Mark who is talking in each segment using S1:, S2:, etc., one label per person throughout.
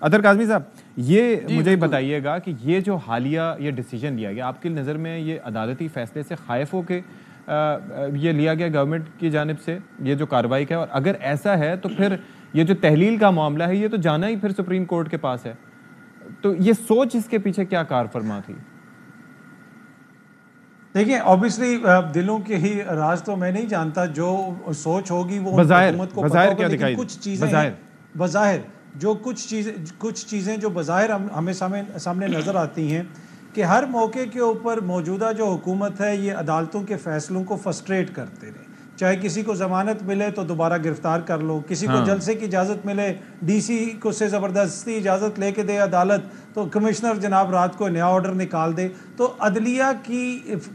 S1: اطہر کاظمی صاحب یہ مجھے بتائیے گا کہ یہ جو حالیہ یہ ڈیسیجن لیا گیا آپ کی نظر میں یہ عدالتی فیصلے سے خائف ہو کے یہ لیا گیا گورنمنٹ کی جانب سے یہ جو کارروائی کا ہے، اور اگر ایسا ہے تو پھر یہ جو تحلیل کا معاملہ ہے یہ تو جانا ہی پھر سپریم کورٹ کے پاس ہے، تو یہ سوچ اس کے پیچھے کیا کار فرما تھی؟
S2: دیکھیں اوبیسلی دلوں کے ہی راز تو میں نہیں جانتا، جو سوچ ہوگی وہ حکومت کو پتہ ہوگا، لیکن کچھ چیزیں بظاہر جو کچھ چیزیں جو بظاہر ہمیں سامنے نظر آتی ہیں کہ ہر موقع کے اوپر موجودہ جو حکومت ہے یہ عدالتوں کے فیصلوں کو فرسٹریٹ کرتے رہے، چاہے کسی کو ضمانت ملے تو دوبارہ گرفتار کر لو، کسی کو جلسے کی اجازت ملے ڈی سی کو سے زبردستی اجازت لے کے دے عدالت تو کمشنر جناب رات کو نیا آرڈر نکال دے۔ تو عدلیہ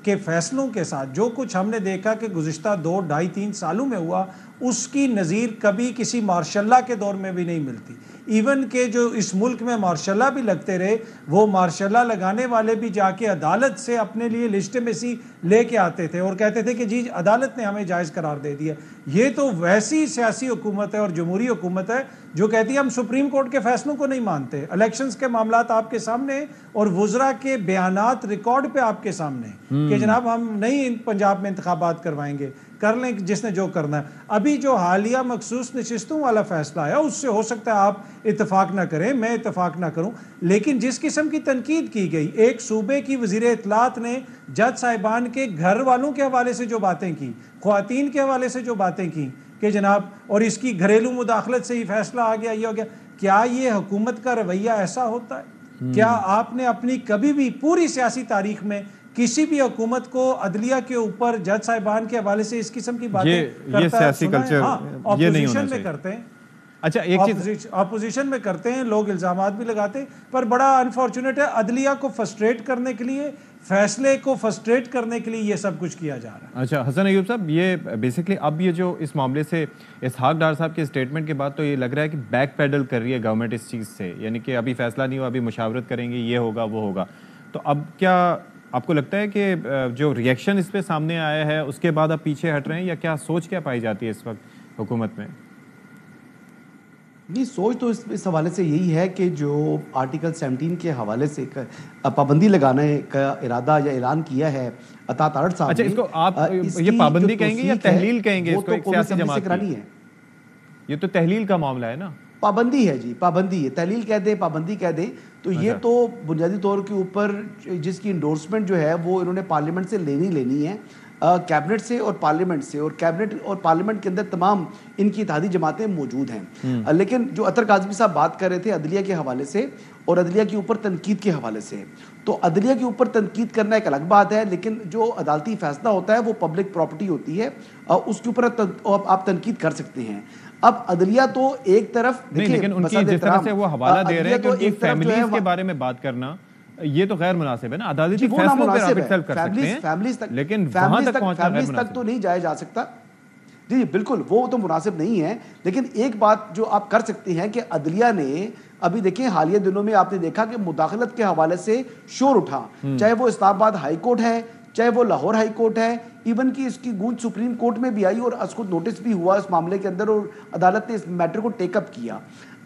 S2: کے فیصلوں کے ساتھ جو کچھ ہم نے دیکھا کہ گزشتہ 2 ڈھائی 3 سالوں میں ہوا اس کی نظیر کبھی کسی مارشل لا کے دور میں بھی نہیں ملتی۔ ایون کہ جو اس ملک میں مارشل لا بھی لگتے رہے وہ مارشل لا لگانے والے بھی جا کے عدالت سے اپنے لیے لیجٹمیسی لے کے آتے تھے اور کہتے تھے کہ جی عدالت نے ہمیں جائز قرار دے دیا۔ یہ تو ویسی سیاسی حکومت ہے اور جمہوری حکومت ہے جو کہتی ہے ہم سپریم کورٹ کے فیصلوں کو نہیں مانتے، الیکشنز کے معاملات آپ کے سامنے اور وزراء کے بیانات ریکارڈ پہ آپ کے سامنے کہ جناب ہم نہیں پنجاب میں انتخابات کروائیں گے، کر لیں جس نے جو کرنا ہے۔ ابھی جو حالیہ مخصوص نشستوں والا فیصلہ ہے اس سے ہو سکتا ہے آپ اتفاق نہ کریں، میں اتفاق نہ کروں، لیکن جس قسم کی تنقید کی گئی، ایک صوبے کی وزیر اطلاعات نے جج صاحبان کے گھر والوں کے حوالے سے جو باتیں کی، خواتین کے حوالے سے جو باتیں کی کہ جناب اور اس کی گھریلو مداخلت سے ہی فیصلہ آ گیا، یہ ہو گیا، کیا یہ حکومت کا رویہ ایسا ہوتا ہے؟ کیا آپ نے اپنی کبھی بھی پوری سیاسی تاریخ میں کسی بھی حکومت کو عدلیہ کے اوپر جج صاحبان کے حوالے سے اس قسم کی باتیں کرتا سنا ہے؟ ہاں اپوزیشن میں کرتے ہیں،
S1: اچھا ایک چیز
S2: اپوزیشن میں کرتے ہیں، لوگ الزامات بھی لگاتے ہیں، پر بڑا انفارچونیٹ ہے عدلیہ کو فرسٹریٹ کرنے کے لیے، فیصلے کو فرسٹریٹ کرنے کے لیے یہ سب کچھ کیا جا رہا ہے۔
S1: اچھا حسن ایوب صاحب یہ بیسکلی اب یہ جو اس معاملے سے اسحاق ڈار صاحب کے اسٹیٹمنٹ کے بعد تو یہ لگ رہا ہے کہ بیک پیڈل کر رہی ہے گورنمنٹ اس چیز سے، یعنی کہ ابھی فیصلہ نہیں ہوا، ابھی مشاورت کریں گے، یہ ہوگا وہ ہوگا، تو اب کیا آپ کو لگتا ہے کہ جو ری ایکشن اس پہ سامنے آیا ہے اس کے بعد اب پیچھے ہٹ رہے ہیں، یا کیا سوچ کیا پائی جاتی ہے اس وقت حکومت میں؟
S3: نہیں، سوچ تو اس حوالے سے یہی ہے کہ جو آرٹیکل 17 کے حوالے سے پابندی لگانے کا ارادہ یا اعلان کیا ہے عطا تارڑ صاحب نے،
S1: اچھا اس کو آپ یہ پابندی کہیں گے یا تحلیل کہیں گے؟ اس کو ایک سیاسی جماعت کی یہ تو تحلیل کا معاملہ ہے نا،
S3: پابندی ہے، جی پابندی ہے، تحلیل کہہ دیں پابندی کہہ دیں، تو یہ تو بنیادی طور کے اوپر جس کی انڈورسمنٹ جو ہے وہ انہوں نے پارلیمنٹ سے لینی ہے، کیبنٹ سے اور پارلیمنٹ سے، اور کیبنٹ اور پارلیمنٹ کے اندر تمام ان کی اتحادی جماعتیں موجود ہیں۔ لیکن جو اطہر کاظمی صاحب بات کر رہے تھے عدلیہ کے حوالے سے اور عدلیہ کے اوپر تنقید کے حوالے سے، تو عدلیہ کے اوپر تنقید کرنا ایک الگ بات ہے، لیکن جو عدالتی فیصلہ ہوتا ہے وہ پبلک پراپرٹی ہوتی ہے، اس کے اوپر آپ تنقید کر سکتے ہیں۔ اب عدلیہ تو ایک طرف دیکھیں،
S1: لیکن ان کی جس طرح سے وہ حوالہ دے رہے ہیں کہ ان کی فیملیز کے بارے میں بات کرنا یہ تو غیر مناسب ہے نا، عدالتی فیصلوں پر آپ اکسل کر سکتے ہیں لیکن وہاں تک پہنچنا غیر مناسب
S3: تک تو نہیں جایا جا سکتا۔ جی بالکل وہ تو مناسب نہیں ہے، لیکن ایک بات جو آپ کر سکتے ہیں کہ عدلیہ نے ابھی دیکھیں حالیہ دنوں میں آپ نے دیکھا کہ مداخلت کے حوالے سے شور اٹھا، چاہے وہ اسلام آباد ہائی کورٹ ہے، چاہے وہ لاہور ہائی کورٹ ہے، ایون کہ اس کی گونج سپریم کورٹ میں بھی آئی اور اس کو نوٹس بھی ہوا اس معاملے کے اندر اور عدالت نے اس میٹر کو ٹیک اپ کیا۔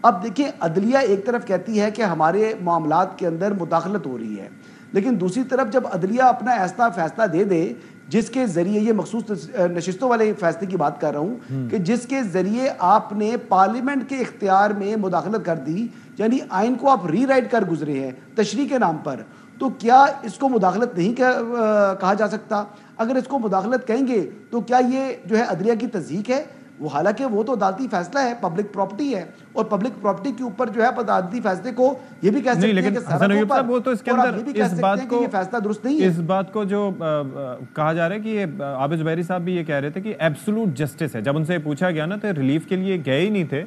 S3: اب دیکھیں عدلیہ ایک طرف کہتی ہے کہ ہمارے معاملات کے اندر مداخلت ہو رہی ہے، لیکن دوسری طرف جب عدلیہ اپنا ایسا فیصلہ دے دے جس کے ذریعے، یہ مخصوص نشستوں والے فیصلے کی بات کر رہا ہوں، کہ جس کے ذریعے آپ نے پارلیمنٹ کے اختیار میں مداخلت کر دی، یعنی آئین کو آپ ری رائٹ کر گزرے ہیں تشریح کے نام پر، تو کیا اس کو مداخلت نہیں کہا جا سکتا؟ اگر اس کو مداخلت کہیں گے تو کیا یہ جو ہے عدلیہ کی تضییق ہے؟ وہ حالانکہ وہ تو عدالتی فیصلہ ہے، پبلک پراپرٹی ہے، اور پبلک پراپرٹی کے اوپر جو ہے عدالتی فیصلے کو یہ بھی کہہ سکتے ہیں کہ
S1: حسن ایوب صاحب وہ تو اس کے اندر
S3: یہ فیصلہ درست نہیں ہے۔
S1: اس بات کو جو کہا جا رہا ہے کہ یہ عابد زبیری صاحب بھی یہ کہہ رہے تھے کہ ایبسولوٹ جسٹس ہے، جب ان سے پوچھا گیا نا تو ریلیف کے لیے گئے ہی نہیں تھے،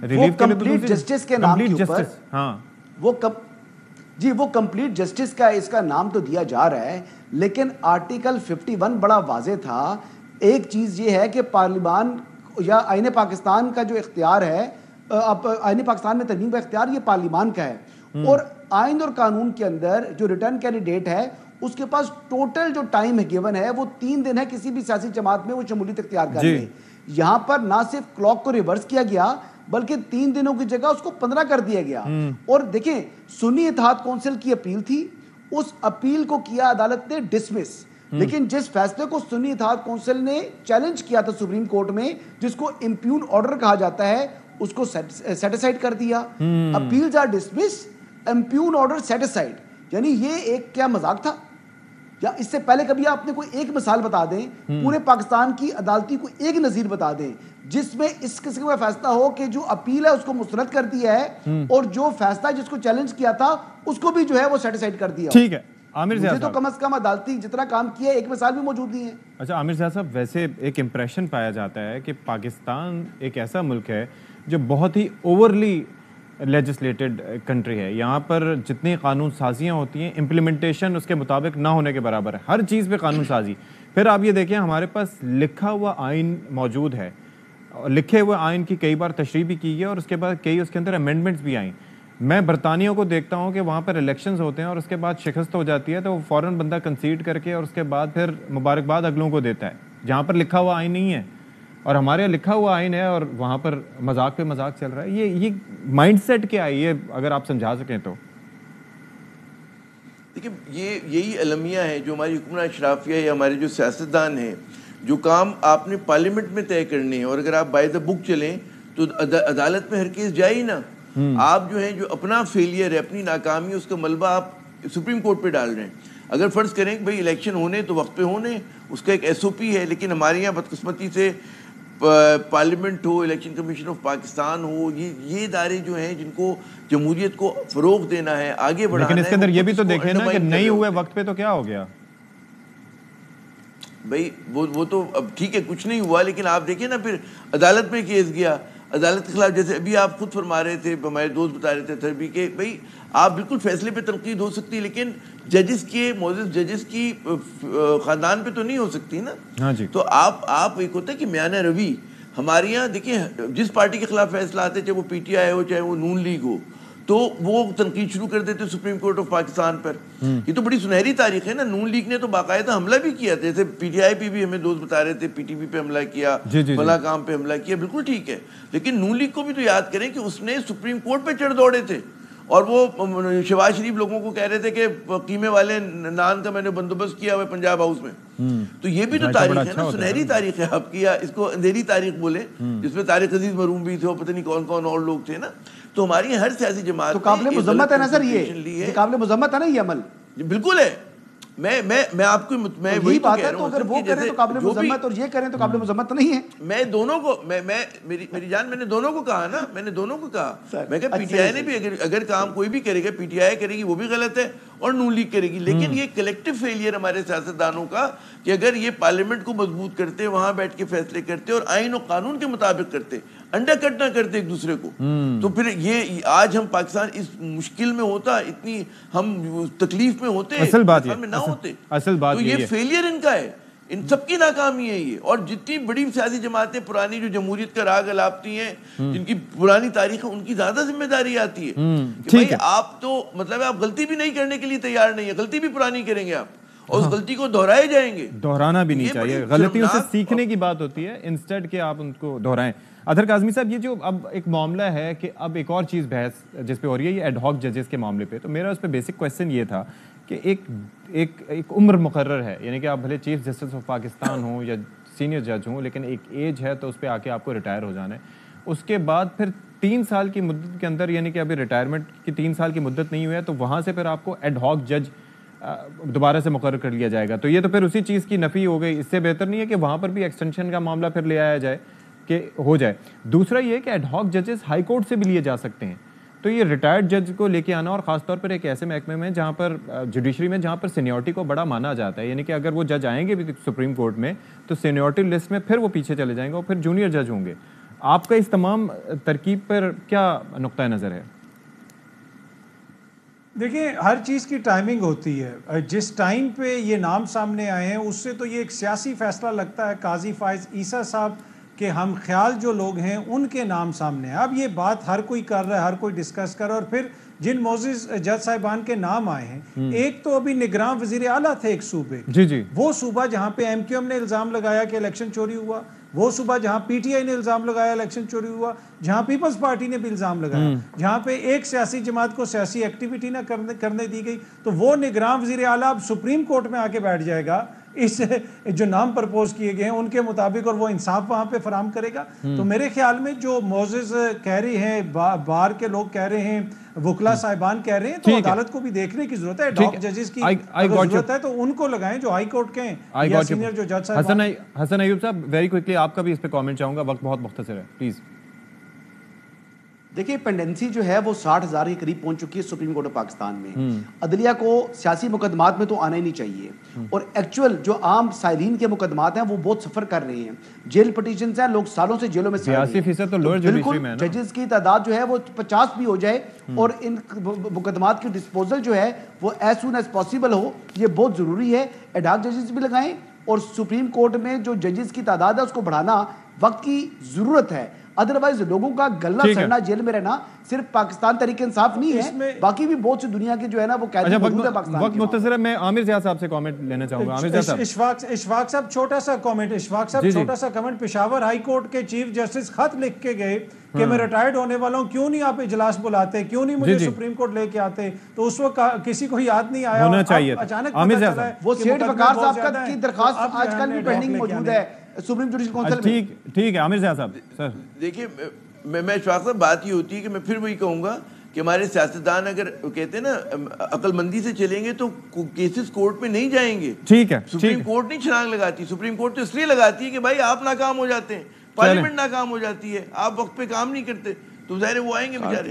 S1: ریلیف کے لیے
S3: کمپلیٹ جسٹس کے نام کے اوپر،
S1: ہاں
S3: وہ کمپلیٹ جسٹس کا اس کا نام تو دیا جا رہا ہے، لیکن آرٹیکل 51 بڑا واضح تھا۔ ایک چیز یہ ہے کہ پارلیمان یا آئین پاکستان کا جو اختیار ہے، اب آئین پاکستان میں ترمیم کا اختیار یہ پارلیمان کا ہے، اور آئین اور قانون کے اندر جو ریٹرن کینڈیڈیٹ ہے اس کے پاس ٹوٹل جو ٹائم گیون ہے وہ 3 دن ہے کسی بھی سیاسی جماعت میں وہ شمولیت اختیار کر لے۔ یہاں پر نہ صرف کلاک کو ریورس کیا گیا بلکہ 3 دنوں کی جگہ اس کو 15 کر دیا گیا. اور دیکھیں سنی اتحاد کونسل کی اپیل تھی, اس اپیل کو کیا عدالت نے ڈسمس, لیکن جس فیصلے کو سنی اتحاد کونسل نے چیلنج کیا تھا سپریم کورٹ میں, جس کو امپیون آرڈر کہا جاتا ہے, اس کو سیٹ اسائڈ کر دیا. Appeals are dismissed, impugned order set aside. یعنی یہ ایک کیا مذاق تھا؟ یا اس سے پہلے کبھی آپ نے کوئی ایک مثال بتا دیں, پورے پاکستان کی عدالتی کو ایک نظیر بتا دیں جس میں اس قسم کا فیصلہ ہو کہ جو اپیل ہے اس کو مسترد کر دیا ہے اور جو فیصلہ جس کو چیلنج کیا تھا اس کو بھی جو ہے وہ سیٹ اسائڈ کر دیا.
S1: ٹھیک ہے عامر
S3: مجھے تو کم از کم عدالتی جتنا کام کیا ہے ایک مثال بھی موجود نہیں ہے.
S1: اچھا عامر زیاد صاحب, ویسے ایک امپریشن پایا جاتا ہے کہ پاکستان ایک ایسا ملک ہے جو بہت ہی اوورلی لیجسلیٹڈ کنٹری ہے. یہاں پر جتنی قانون سازیاں ہوتی ہیں امپلیمنٹیشن اس کے مطابق نہ ہونے کے برابر ہے, ہر چیز پہ قانون سازی. پھر آپ یہ دیکھیں ہمارے پاس لکھا ہوا آئین موجود ہے, لکھے ہوئے آئین کی کئی بار تشریح بھی کی گئی اور اس کے بعد کئی اس کے اندر امینڈمنٹس بھی آئیں. میں برطانیہ کو دیکھتا ہوں کہ وہاں پر الیکشنز ہوتے ہیں اور اس کے بعد شکست ہو جاتی ہے تو وہ فوراً بندہ کنسیڈ کر کے اور اس کے بعد پھر مبارکباد اگلوں کو دیتا ہے, جہاں پر لکھا ہوا آئین نہیں ہے. اور ہمارے یہاں لکھا ہوا آئین ہے اور وہاں پر مذاق پہ مذاق چل رہا ہے. یہ مائنڈ سیٹ کیا ہے, یہ اگر آپ سمجھا سکیں تو.
S4: دیکھیں یہی المیہ ہے جو ہماری حکمران اشرافیہ ہے, ہمارے جو سیاستدان ہیں, جو کام آپ نے پارلیمنٹ میں طے کرنے ہیں, اور اگر آپ بائی دا بک چلیں تو عدالت میں ہر کیس جائے ہی نا. آپ جو ہیں جو اپنا فیلئر ہے, اپنی ناکامی, اس کا ملبہ آپ سپریم کورٹ پہ ڈال رہے ہیں. اگر فرض کریں کہ بھائی الیکشن ہونے تو وقت پہ ہونے, اس کا ایک ایس او پی ہے, لیکن ہمارے یہاں بدقسمتی سے پارلیمنٹ ہو, الیکشن کمیشن آف پاکستان ہو, یہ ادارے جو ہیں جن کو جمہوریت کو فروغ دینا ہے, آگے بڑھانا ہے,
S1: لیکن اس کے اندر یہ بھی تو دیکھیں نا کہ نہیں ہوئے وقت پہ تو کیا ہو گیا
S4: بھائی. وہ تو اب ٹھیک ہے کچھ نہیں ہوا, لیکن آپ دیکھیں نا پھر عدالت میں کیس گیا, عدالت کے خلاف. جیسے ابھی آپ خود فرما رہے تھے, ہمارے دوست بتا رہے تھے بھی کہ بھائی آپ بالکل فیصلے پہ تنقید ہو سکتی ہے, لیکن ججز کے معزز ججز کی خاندان پہ تو نہیں ہو سکتی نا.
S1: ہاں جی.
S4: تو آپ ایک ہوتا ہے کہ میانہ روی. ہمارے یہاں دیکھیں جس پارٹی کے خلاف فیصلہ آتے, چاہے وہ پی ٹی آئی ہو چاہے وہ نون لیگ ہو, تو وہ تنقید شروع کر دیتے سپریم کورٹ آف پاکستان پر. یہ تو بڑی سنہری تاریخ ہے نا. نون لیگ نے تو باقاعدہ حملہ بھی کیا تھا, جیسے پی ٹی آئی پہ بھی ہمیں دوست بتا رہے تھے پی ٹی پی پہ حملہ کیا, فلاں کام پہ حملہ کیا, بالکل ٹھیک ہے. لیکن نون لیگ کو بھی تو یاد کریں کہ اس نے سپریم کورٹ پہ چڑھ دوڑے تھے, اور وہ شہباز شریف لوگوں کو کہہ رہے تھے کہ قیمے والے نان کا میں نے بندوبست کیا ہوا پنجاب ہاؤس میں. تو یہ بھی تو تاریخ ہے نا, سنہری تاریخ ہے آپ کی, اس کو اندھیری تاریخ بولے, جس میں طارق عزیز مرحوم بھی تھے, اور پتہ نہیں کون کون اور لوگ تھے نا. تو ہماری ہر سیاسی جماعت
S3: تو قابل مذمت ہے نا سر, یہ قابل مذمت ہے نا یہ عمل.
S4: بالکل ہے. میں آپ کو میں وہی بات ہے,
S3: تو اگر وہ کریں تو قابل مذمت اور یہ کریں تو قابل مذمت نہیں ہے.
S4: میں دونوں کو میری جان میں نے دونوں کو کہا نا, میں نے دونوں کو کہا. میں کہا پی ٹی آئی نے بھی اگر کام کوئی بھی کرے گا, پی ٹی آئی کرے گی وہ بھی غلط ہے, اور نون لیگ کرے گی. لیکن یہ کلیکٹیو فیلئر ہمارے سیاستدانوں کا کہ اگر یہ پارلیمنٹ کو مضبوط کرتے, وہاں بیٹھ کے فیصلے کرتے اور آئین و قانون کے مطابق کرتے, انڈر کٹ نہ کرتے ایک دوسرے کو, تو پھر یہ آج ہم پاکستان اس مشکل میں ہوتا, اتنی ہم تکلیف میں ہوتے,
S1: اصل بات یہ
S4: نہ ہوتے.
S1: اصل بات
S4: تو یہ فیلئر ان کا ہے, ان سب کی ناکامی ہے یہ. اور جتنی بڑی سیاسی جماعتیں پرانی جو جمہوریت کا راگ الاپتی ہیں, جن کی پرانی تاریخ ہے, ان کی زیادہ ذمہ داری آتی ہے کہ بھائی آپ تو مطلب آپ غلطی بھی نہیں کرنے کے لیے تیار نہیں ہے, غلطی بھی پرانی کریں گے آپ, اور اس غلطی کو دہرائے جائیں گے.
S1: دہرانا بھی نہیں چاہیے, غلطیوں سے سیکھنے کی بات ہوتی ہے, انسٹیڈ کہ آپ ان کو دہرائیں. اظہر کاظمی صاحب, یہ جو اب ایک معاملہ ہے کہ اب ایک اور چیز بحث جس پہ ہو رہی ہے, یہ ایڈ ہاک ججز کے معاملے پہ, تو میرا اس پہ بیسک کویسچن یہ تھا کہ ایک عمر مقرر ہے, یعنی کہ آپ بھلے چیف جسٹس آف پاکستان ہوں یا سینئر جج ہوں, لیکن ایک ایج ہے تو اس پہ آ کے آپ کو ریٹائر ہو جانا ہے. اس کے بعد پھر 3 سال کی مدت کے اندر, یعنی کہ ابھی ریٹائرمنٹ کی 3 سال کی مدت نہیں ہوئی ہے, تو وہاں سے پھر آپ کو ایڈ ہاک جج دوبارہ سے مقرر کر لیا جائے گا. تو یہ تو پھر اسی چیز کی نفی ہو گئی. اس سے بہتر نہیں ہے کہ وہاں پر بھی ایکسٹینشن کا معاملہ پھر لے آیا جائے کہ ہو جائے. دوسرا یہ کہ ایڈ ہاک ججز ہائی کورٹ سے بھی لیے جا سکتے ہیں, تو یہ ریٹائرڈ جج کو لے کے آنا, اور خاص طور پر ایک ایسے محکمے میں جہاں پر جوڈیشری میں جہاں پر سینیورٹی کو بڑا مانا جاتا ہے, یعنی کہ اگر وہ جج آئیں گے بھی سپریم کورٹ میں تو سینیورٹی لسٹ میں پھر وہ پیچھے چلے جائیں گے اور پھر جونیئر جج ہوں گے. آپ کا اس تمام ترکیب پر کیا نقطۂ نظر ہے؟
S2: دیکھیں ہر چیز کی ٹائمنگ ہوتی ہے. جس ٹائم پہ یہ نام سامنے آئے ہیں اس سے تو یہ ایک سیاسی فیصلہ لگتا ہے. قاضی فائز عیسیٰ صاحب کے ہم خیال جو لوگ ہیں ان کے نام سامنے ہیں. اب یہ بات ہر کوئی کر رہا ہے, ہر کوئی ڈسکس کر رہا ہے, اور پھر جن معزز جج صاحبان کے نام آئے ہیں, ایک تو ابھی نگراں وزیر اعلیٰ تھے ایک صوبے, وہ صوبہ جہاں پہ ایم کیو ایم نے الزام لگایا کہ الیکشن چوری ہوا, وہ صبح جہاں پی ٹی آئی نے الزام لگایا الیکشن چوری ہوا، جہاں پیپلز پارٹی نے بھی الزام لگایا، جہاں پہ ایک سیاسی جماعت کو سیاسی ایکٹیویٹی نہ کرنے دی گئی، تو وہ نگراں وزیر اعلیٰ اب سپریم کورٹ میں آ کے بیٹھ جائے گا اس جو نام پرپوز کیے گئے ہیں ان کے مطابق، اور وہ انصاف وہاں پہ فراہم کرے گا. تو میرے خیال میں جو موزز کہہ رہے ہیں، بار کے لوگ کہہ رہے ہیں، وکلا صاحبان کہہ رہے ہیں، تو عدالت کو بھی دیکھنے کی ضرورت ہے. ڈاک ججز کی ضرورت ہے تو ان کو لگائیں جو ہائی کورٹ کے ہیں یا سینئر جو جج صاحب.
S1: حسن ایوب صاحب ویری کوئکلی آپ کا بھی اس پہ کامنٹ چاہوں گا، وقت بہت مختصر ہے پلیز.
S3: دیکھیں پینڈنسی جو ہے وہ 60,000 کے قریب پہنچ چکی ہے سپریم کورٹ آف پاکستان میں. عدلیہ کو سیاسی مقدمات میں تو آنا ہی نہیں چاہیے، اور ایکچوئل جو عام سائلین کے مقدمات ہیں وہ بہت سفر کر رہے ہیں. جیل پٹیشنز ہیں، لوگ سالوں سے جیلوں میں سڑ رہے ہیں. بالکل ججز کی تعداد جو ہے وہ 50 بھی ہو جائے اور ان مقدمات کی ڈسپوزل جو ہے وہ ایز سون ایز پاسبل ہو، یہ بہت ضروری ہے. ایڈاک ججز بھی لگائیں، اور سپریم کورٹ میں جو ججز کی تعداد ہے اس کو بڑھانا وقت کی ضرورت ہے. ادروائز لوگوں کا گلنا سڑنا جیل میں رہنا صرف پاکستان تحریک انصاف نہیں ہے، باقی بھی بہت سی دنیا کے جو ہے نا وہ قیدی موجود ہے پاکستان.
S1: وقت مختصر ہے، میں عامر زیاد صاحب سے کامنٹ لینا چاہوں گا. عامر زیاد صاحب.
S2: اشفاق صاحب چھوٹا سا کامنٹ. اشفاق صاحب چھوٹا سا کامنٹ. پشاور ہائی کورٹ کے چیف جسٹس خط لکھ کے گئے کہ میں ریٹائرڈ ہونے والا ہوں، کیوں نہیں آپ اجلاس بلاتے، کیوں نہیں مجھے سپریم کورٹ لے کے آتے. تو اس وقت کسی کو یاد نہیں آیا،
S1: ہونا چاہیے.
S2: اچانک
S3: وہ سیٹ وقار صاحب کی درخواست آج کل بھی پینڈنگ موجود ہے سپریم جوڈیشل کونسل میں.
S1: ٹھیک ہے عامر زیاد صاحب. سر
S4: دیکھیے میں اشفاق صاحب بات یہ ہوتی ہے کہ میں پھر وہی کہوں گا کہ ہمارے سیاستدان اگر کہتے ہیں نا عقل مندی سے چلیں گے تو کیسز کورٹ میں نہیں جائیں گے.
S1: ٹھیک ہے.
S4: سپریم کورٹ نہیں چھلانگ لگاتی، سپریم کورٹ تو اس لیے لگاتی ہے کہ بھائی آپ ناکام ہو جاتے ہیں، پارلیمنٹ ناکام ہو جاتی ہے، آپ وقت پہ کام نہیں کرتے، تو ظاہر ہے وہ آئیں گے بیچارے.